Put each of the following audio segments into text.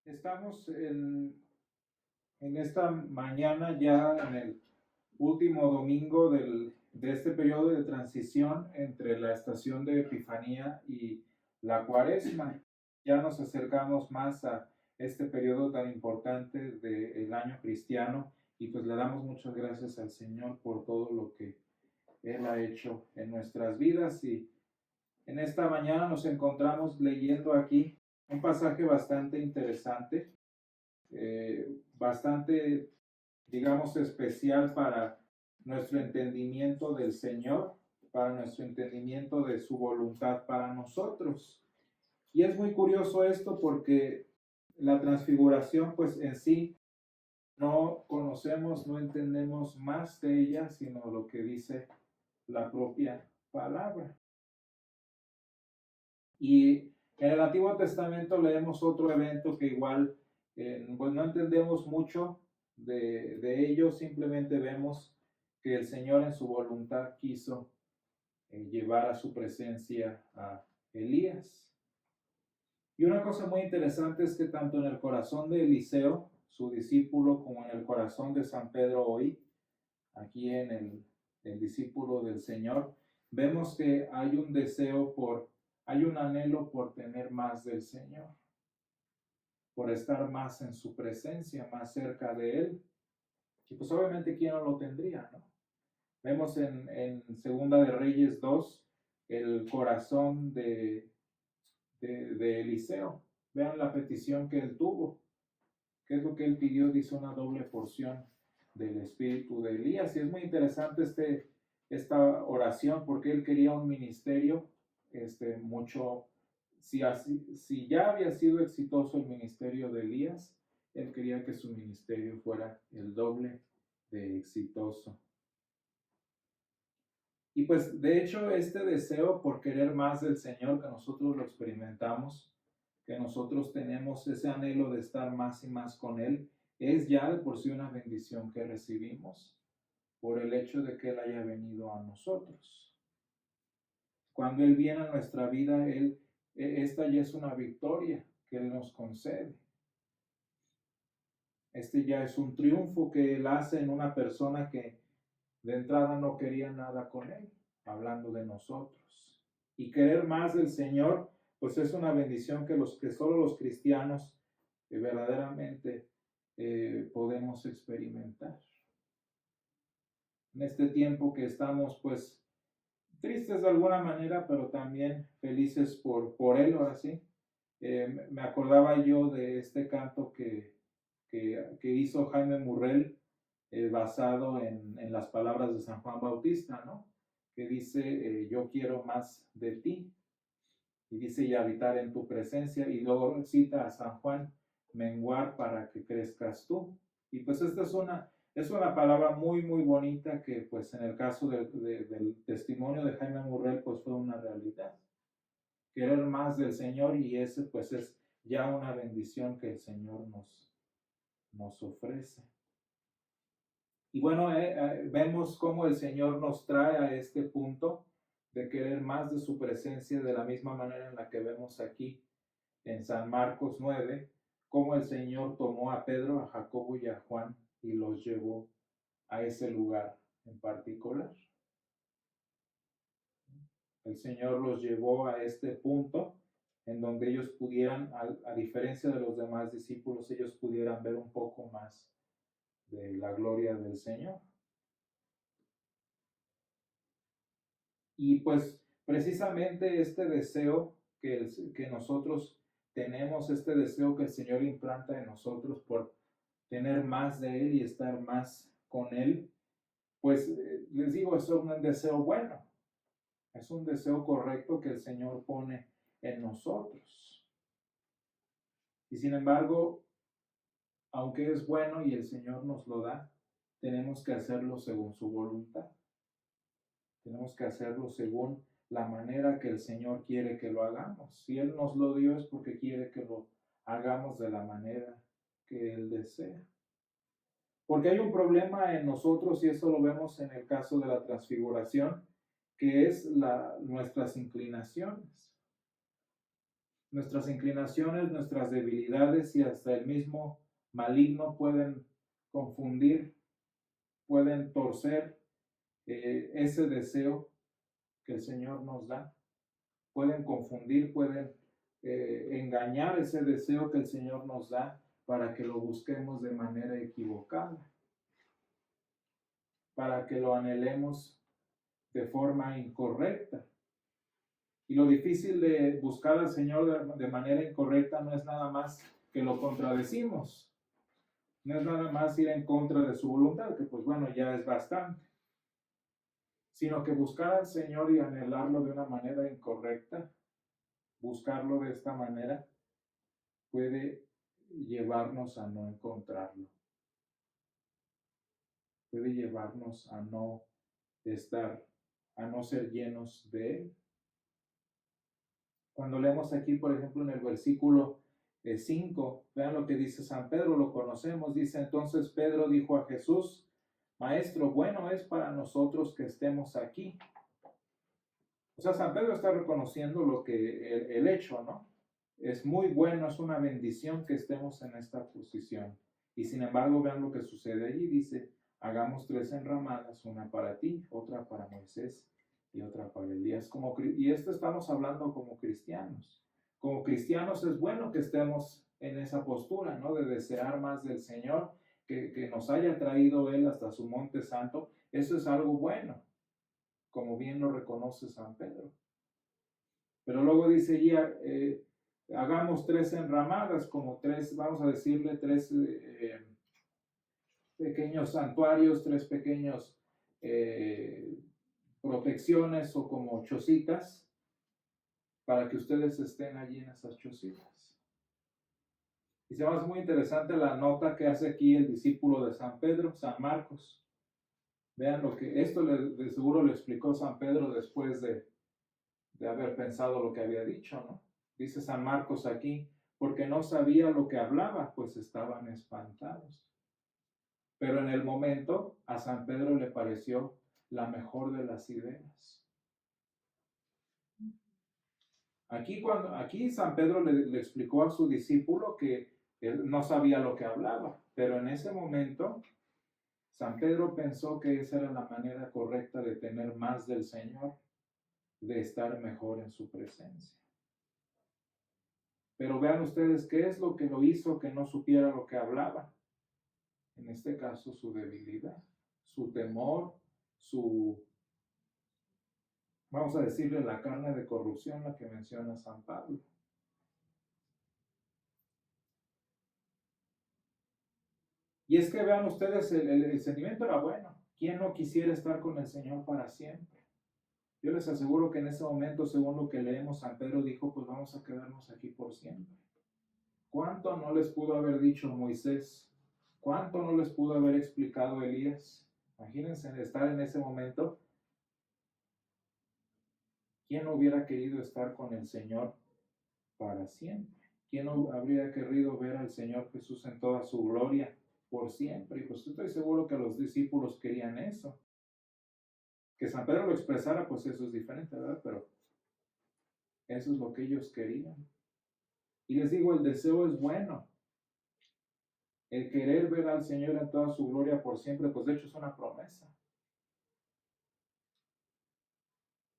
Estamos en esta mañana ya en el último domingo de este periodo de transición entre la estación de Epifanía y la Cuaresma. Ya nos acercamos más a este periodo tan importante del año cristiano y pues le damos muchas gracias al Señor por todo lo que Él ha hecho en nuestras vidas. Y en esta mañana nos encontramos leyendo aquí un pasaje bastante interesante, bastante, digamos, especial para nuestro entendimiento del Señor, para nuestro entendimiento de su voluntad para nosotros. Y es muy curioso esto porque la transfiguración, pues en sí, no conocemos, no entendemos más de ella, sino lo que dice la propia palabra. Y en el Antiguo Testamento leemos otro evento que igual pues no entendemos mucho de ello, simplemente vemos que el Señor en su voluntad quiso llevar a su presencia a Elías. Y una cosa muy interesante es que tanto en el corazón de Eliseo, su discípulo, como en el corazón de San Pedro hoy, aquí en el discípulo del Señor, vemos que hay un deseo hay un anhelo por tener más del Señor, por estar más en su presencia, más cerca de Él. Y pues obviamente, ¿quién no lo tendría, no? Vemos en Segunda de Reyes 2 el corazón de Eliseo. Vean la petición que él tuvo. ¿Qué es lo que él pidió? Dice una doble porción del espíritu de Elías. Y es muy interesante esta oración porque él quería un ministerio mucho, si ya había sido exitoso el ministerio de Elías, él quería que su ministerio fuera el doble de exitoso. Y pues de hecho este deseo por querer más del Señor, que nosotros lo experimentamos, que nosotros tenemos ese anhelo de estar más y más con Él, es ya de por sí una bendición que recibimos por el hecho de que Él haya venido a nosotros. Cuando Él viene a nuestra vida, esta ya es una victoria que Él nos concede. Este ya es un triunfo que Él hace en una persona que de entrada no quería nada con Él, hablando de nosotros. Y querer más del Señor, pues es una bendición que solo los cristianos verdaderamente podemos experimentar. En este tiempo que estamos pues tristes de alguna manera, pero también felices por Él, ahora sí. Me acordaba yo de este canto que hizo Jaime Murrell, basado en las palabras de San Juan Bautista, ¿no? Que dice, yo quiero más de ti, y dice, y habitar en tu presencia, y luego cita a San Juan, menguar para que crezcas tú. Y pues esta es una palabra muy, muy bonita que pues en el caso del testimonio de Jaime Murrell pues fue una realidad. Querer más del Señor, y ese pues es ya una bendición que el Señor nos ofrece. Y bueno, vemos cómo el Señor nos trae a este punto de querer más de su presencia, de la misma manera en la que vemos aquí en San Marcos 9, cómo el Señor tomó a Pedro, a Jacobo y a Juan y los llevó a ese lugar en particular. El Señor los llevó a este punto en donde ellos pudieran, a diferencia de los demás discípulos, ellos pudieran ver un poco más de la gloria del Señor. Y pues precisamente este deseo que nosotros tenemos, este deseo que el Señor implanta en nosotros por tener más de Él y estar más con Él, pues les digo, es un deseo bueno, es un deseo correcto que el Señor pone en nosotros. Y sin embargo, aunque es bueno y el Señor nos lo da, tenemos que hacerlo según su voluntad. Tenemos que hacerlo según la manera que el Señor quiere que lo hagamos. Si Él nos lo dio es porque quiere que lo hagamos de la manera que Él desea. Porque hay un problema en nosotros, y eso lo vemos en el caso de la transfiguración, que es nuestras inclinaciones. nuestras inclinaciones, nuestras debilidades y hasta el mismo maligno pueden confundir, pueden torcer ese deseo que el Señor nos da. Pueden confundir, pueden engañar ese deseo que el Señor nos da para que lo busquemos de manera equivocada, para que lo anhelemos de forma incorrecta. Y lo difícil de buscar al Señor de manera incorrecta no es nada más que lo contradecimos, no es nada más ir en contra de su voluntad, que pues bueno, ya es bastante, sino que buscar al Señor y anhelarlo de una manera incorrecta, buscarlo de esta manera, puede llevarnos a no encontrarlo, puede llevarnos a no estar, a no ser llenos de Él. Cuando leemos aquí, por ejemplo, en el versículo 5, vean lo que dice San Pedro, lo conocemos, dice: entonces Pedro dijo a Jesús: Maestro, bueno es para nosotros que estemos aquí. O sea, San Pedro está reconociendo lo que el hecho, ¿no? Es muy bueno, es una bendición que estemos en esta posición. Y sin embargo, vean lo que sucede allí, dice: hagamos 3 enramadas, una para ti, otra para Moisés y otra para Elías. Y esto estamos hablando como cristianos. Como cristianos es bueno que estemos en esa postura, ¿no? De desear más del Señor, que nos haya traído Él hasta su monte santo. Eso es algo bueno, como bien lo reconoce San Pedro. Pero luego dice ya, hagamos 3 enramadas, como 3, vamos a decirle, 3 pequeños santuarios, 3 pequeños protecciones o como chocitas, para que ustedes estén allí en esas chocitas. Y se me hace muy interesante la nota que hace aquí el discípulo de San Pedro, San Marcos. Vean lo que, esto de seguro lo explicó San Pedro después de haber pensado lo que había dicho, ¿no? Dice San Marcos aquí: porque no sabía lo que hablaba, pues estaban espantados. Pero en el momento a San Pedro le pareció la mejor de las ideas. Aquí San Pedro le explicó a su discípulo que él no sabía lo que hablaba, pero en ese momento San Pedro pensó que esa era la manera correcta de tener más del Señor, de estar mejor en su presencia. Pero vean ustedes qué es lo que lo hizo que no supiera lo que hablaba. En este caso, su debilidad, su temor, vamos a decirle, la carne de corrupción, la que menciona San Pablo. Y es que vean ustedes, el sentimiento era bueno. ¿Quién no quisiera estar con el Señor para siempre? Yo les aseguro que en ese momento, según lo que leemos, San Pedro dijo: pues vamos a quedarnos aquí por siempre. ¿Cuánto no les pudo haber dicho Moisés? ¿Cuánto no les pudo haber explicado Elías? Imagínense estar en ese momento. ¿Quién no hubiera querido estar con el Señor para siempre? ¿Quién no habría querido ver al Señor Jesús en toda su gloria por siempre? Y pues estoy seguro que los discípulos querían eso. Que San Pedro lo expresara, pues eso es diferente, ¿verdad? Pero eso es lo que ellos querían. Y les digo, el deseo es bueno. El querer ver al Señor en toda su gloria por siempre, pues de hecho es una promesa.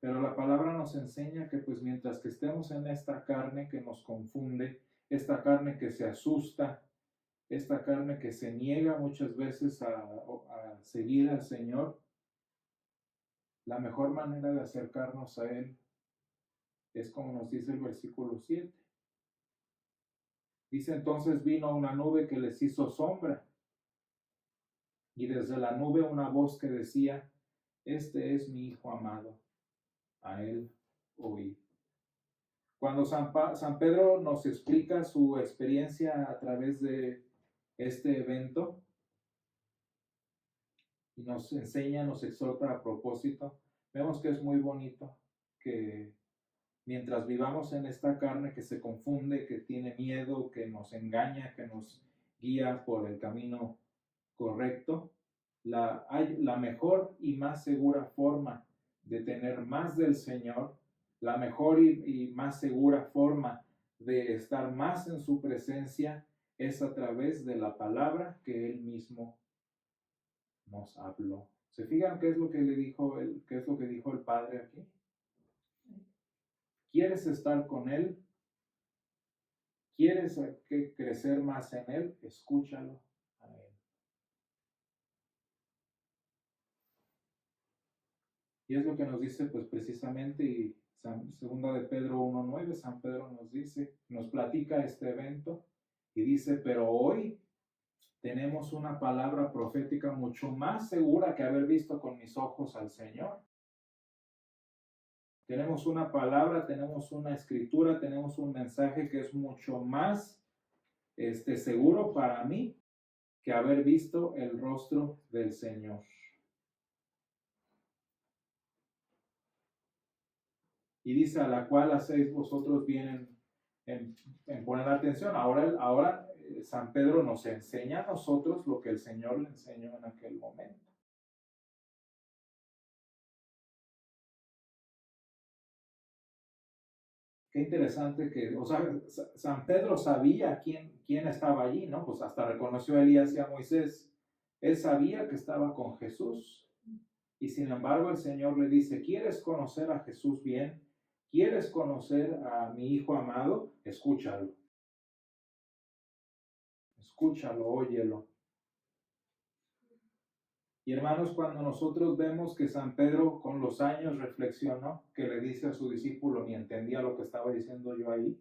Pero la palabra nos enseña que pues mientras que estemos en esta carne que nos confunde, esta carne que se asusta, esta carne que se niega muchas veces a seguir al Señor, la mejor manera de acercarnos a Él es como nos dice el versículo 7. Dice: entonces vino una nube que les hizo sombra, y desde la nube una voz que decía: este es mi Hijo amado, a Él oíd. Cuando San Pedro nos explica su experiencia a través de este evento y nos enseña, nos exhorta a propósito, vemos que es muy bonito que mientras vivamos en esta carne que se confunde, que tiene miedo, que nos engaña, que nos guía por el camino correcto, la mejor y más segura forma de tener más del Señor, la mejor y más segura forma de estar más en su presencia es a través de la palabra que Él mismo nos habló. ¿Se fijan qué es lo que le dijo qué es lo que dijo el Padre aquí? ¿Quieres estar con Él? ¿Quieres crecer más en Él? Escúchalo a Él. Y es lo que nos dice, pues precisamente, y segunda de Pedro 1:9, San Pedro nos dice, nos platica este evento y dice, pero hoy tenemos una palabra profética mucho más segura que haber visto con mis ojos al Señor. Tenemos una palabra, tenemos una escritura, tenemos un mensaje que es mucho más seguro para mí que haber visto el rostro del Señor. Y dice, a la cual hacéis vosotros bien en poner atención. Ahora San Pedro nos enseña a nosotros lo que el Señor le enseñó en aquel momento. Qué interesante que, o sea, San Pedro sabía quién estaba allí, ¿no? Pues hasta reconoció a Elías y a Moisés. Él sabía que estaba con Jesús. Y sin embargo el Señor le dice, ¿quieres conocer a Jesús bien? ¿Quieres conocer a mi Hijo amado? Escúchalo. Escúchalo, óyelo. Y hermanos, cuando nosotros vemos que San Pedro con los años reflexionó, que le dice a su discípulo, ni entendía lo que estaba diciendo yo ahí,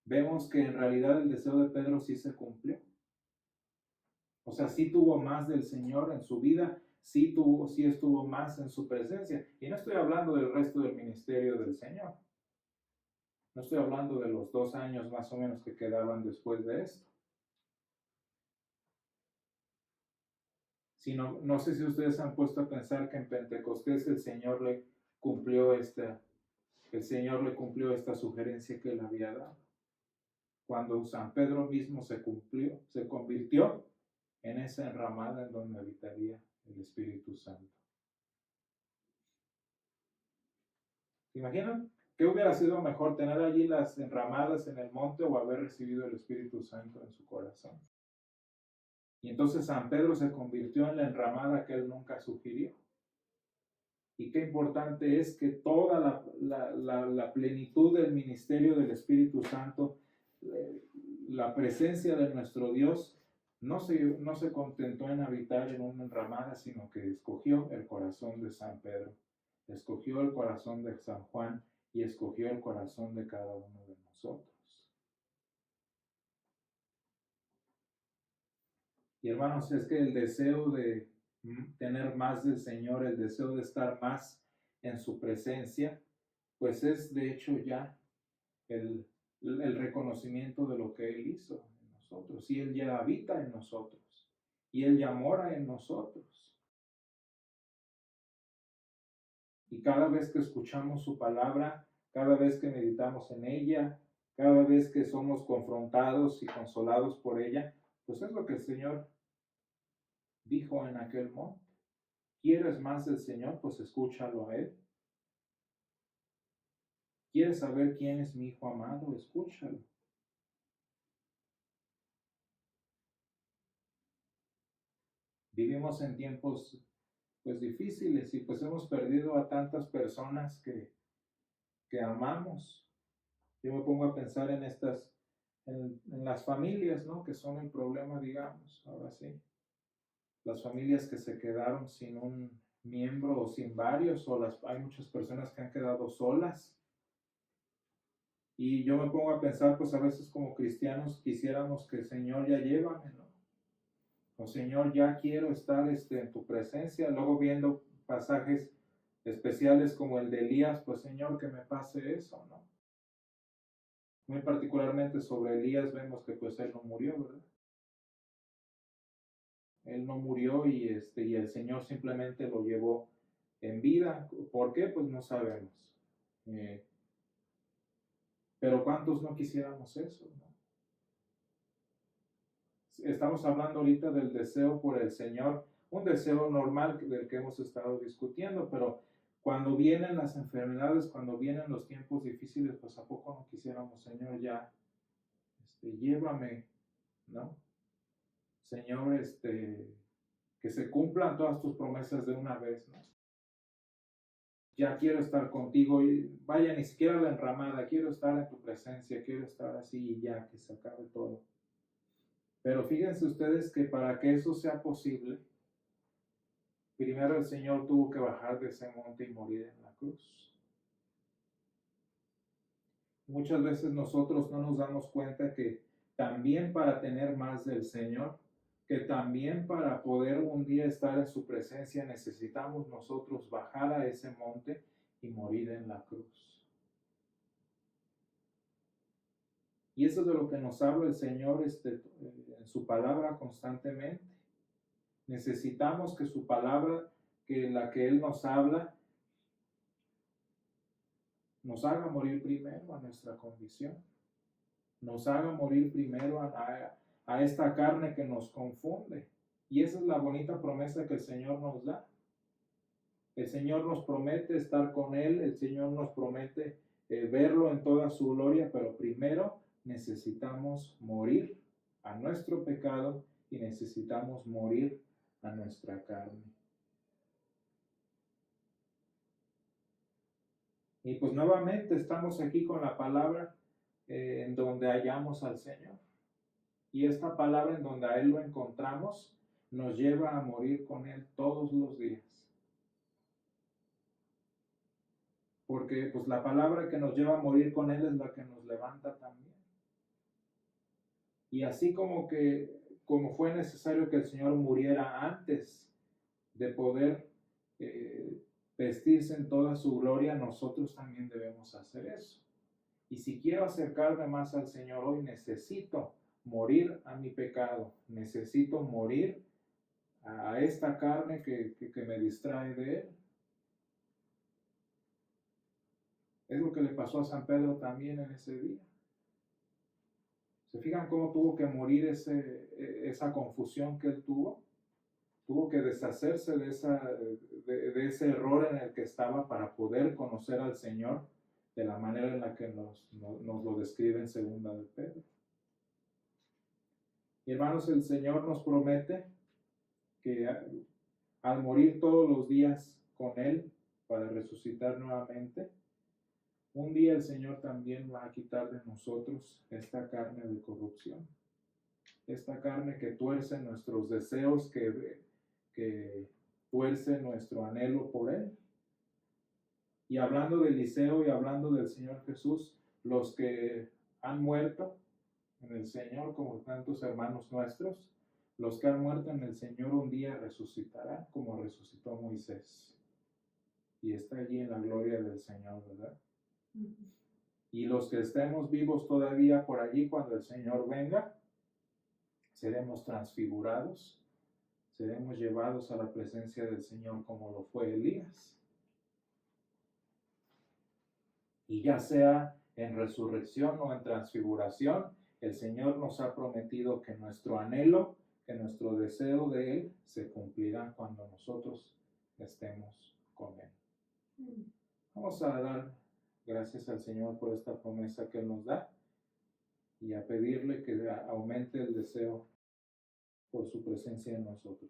vemos que en realidad el deseo de Pedro sí se cumplió. O sea, sí tuvo más del Señor en su vida, sí estuvo más en su presencia. Y no estoy hablando del resto del ministerio del Señor. No estoy hablando de los 2 años más o menos que quedaban después de esto. Sino, no sé si ustedes han puesto a pensar que en Pentecostés el Señor le cumplió esta sugerencia que él había dado. Cuando San Pedro mismo se convirtió en esa enramada en donde habitaría el Espíritu Santo. ¿Se imaginan? ¿Qué hubiera sido mejor, tener allí las enramadas en el monte o haber recibido el Espíritu Santo en su corazón? Y entonces San Pedro se convirtió en la enramada que él nunca sugirió. Y qué importante es que toda la plenitud del ministerio del Espíritu Santo, la presencia de nuestro Dios, no se contentó en habitar en una enramada, sino que escogió el corazón de San Pedro, escogió el corazón de San Juan y escogió el corazón de cada uno de nosotros. Y hermanos, es que el deseo de tener más del Señor, el deseo de estar más en su presencia, pues es de hecho ya el reconocimiento de lo que Él hizo en nosotros. Y Él ya habita en nosotros. Y Él ya mora en nosotros. Y cada vez que escuchamos su palabra, cada vez que meditamos en ella, cada vez que somos confrontados y consolados por ella, pues es lo que el Señor dijo en aquel monte. ¿Quieres más del Señor? Pues escúchalo a Él. ¿Quieres saber quién es mi Hijo amado? Escúchalo. Vivimos en tiempos pues difíciles y pues hemos perdido a tantas personas que amamos. Yo me pongo a pensar en las familias, ¿no? Que son el problema, digamos, ahora sí. Las familias que se quedaron sin un miembro o sin varios, hay muchas personas que han quedado solas. Y yo me pongo a pensar, pues a veces como cristianos quisiéramos que el Señor ya llévame, ¿no? O Señor, ya quiero estar en tu presencia. Luego viendo pasajes especiales como el de Elías, pues Señor, que me pase eso, ¿no? Muy particularmente sobre Elías vemos que pues él no murió, ¿verdad? Él no murió y el Señor simplemente lo llevó en vida. ¿Por qué? Pues no sabemos. Eh, pero ¿cuántos no quisiéramos eso, no? Estamos hablando ahorita del deseo por el Señor, un deseo normal del que hemos estado discutiendo, pero cuando vienen las enfermedades, cuando vienen los tiempos difíciles, pues a poco no quisiéramos, Señor, ya, llévame, ¿no? Señor, que se cumplan todas tus promesas de una vez, ¿no? Ya quiero estar contigo y vaya, ni siquiera la enramada, quiero estar en tu presencia, quiero estar así y ya, que se acabe todo. Pero fíjense ustedes que para que eso sea posible, primero el Señor tuvo que bajar de ese monte y morir en la cruz. Muchas veces nosotros no nos damos cuenta que también para tener más del Señor, que también para poder un día estar en su presencia necesitamos nosotros bajar a ese monte y morir en la cruz. Y eso es de lo que nos habla el Señor en su palabra constantemente. Necesitamos que su palabra, que la que Él nos habla, nos haga morir primero a nuestra condición. Nos haga morir primero a esta carne que nos confunde. Y esa es la bonita promesa que el Señor nos da. El Señor nos promete estar con Él, el Señor nos promete verlo en toda su gloria, pero primero necesitamos morir a nuestro pecado y necesitamos morir a nuestra carne. Y pues nuevamente estamos aquí con la palabra en donde hallamos al Señor. Y esta palabra en donde a Él lo encontramos nos lleva a morir con Él todos los días. Porque pues la palabra que nos lleva a morir con Él es la que nos levanta también. Y así como fue necesario que el Señor muriera antes de poder vestirse en toda su gloria, nosotros también debemos hacer eso. Y si quiero acercarme más al Señor hoy, necesito morir a mi pecado, necesito morir a esta carne que me distrae de Él. Es lo que le pasó a San Pedro también en ese día. ¿Se fijan cómo tuvo que morir esa confusión que él tuvo? Tuvo que deshacerse de ese error en el que estaba para poder conocer al Señor de la manera en la que nos lo describe en segunda de Pedro. Y hermanos, el Señor nos promete que al morir todos los días con Él para resucitar nuevamente, un día el Señor también va a quitar de nosotros esta carne de corrupción, esta carne que tuerce nuestros deseos, que tuerce nuestro anhelo por Él. Y hablando de Eliseo y hablando del Señor Jesús, los que han muerto en el Señor, como tantos hermanos nuestros, los que han muerto en el Señor un día resucitarán como resucitó Moisés. Y está allí en la gloria del Señor, ¿verdad? Y los que estemos vivos todavía por allí cuando el Señor venga, seremos transfigurados, seremos llevados a la presencia del Señor como lo fue Elías. Y ya sea en resurrección o en transfiguración, el Señor nos ha prometido que nuestro anhelo, que nuestro deseo de Él se cumplirá cuando nosotros estemos con Él. Vamos a dar gracias al Señor por esta promesa que Él nos da y a pedirle que aumente el deseo por su presencia en nosotros.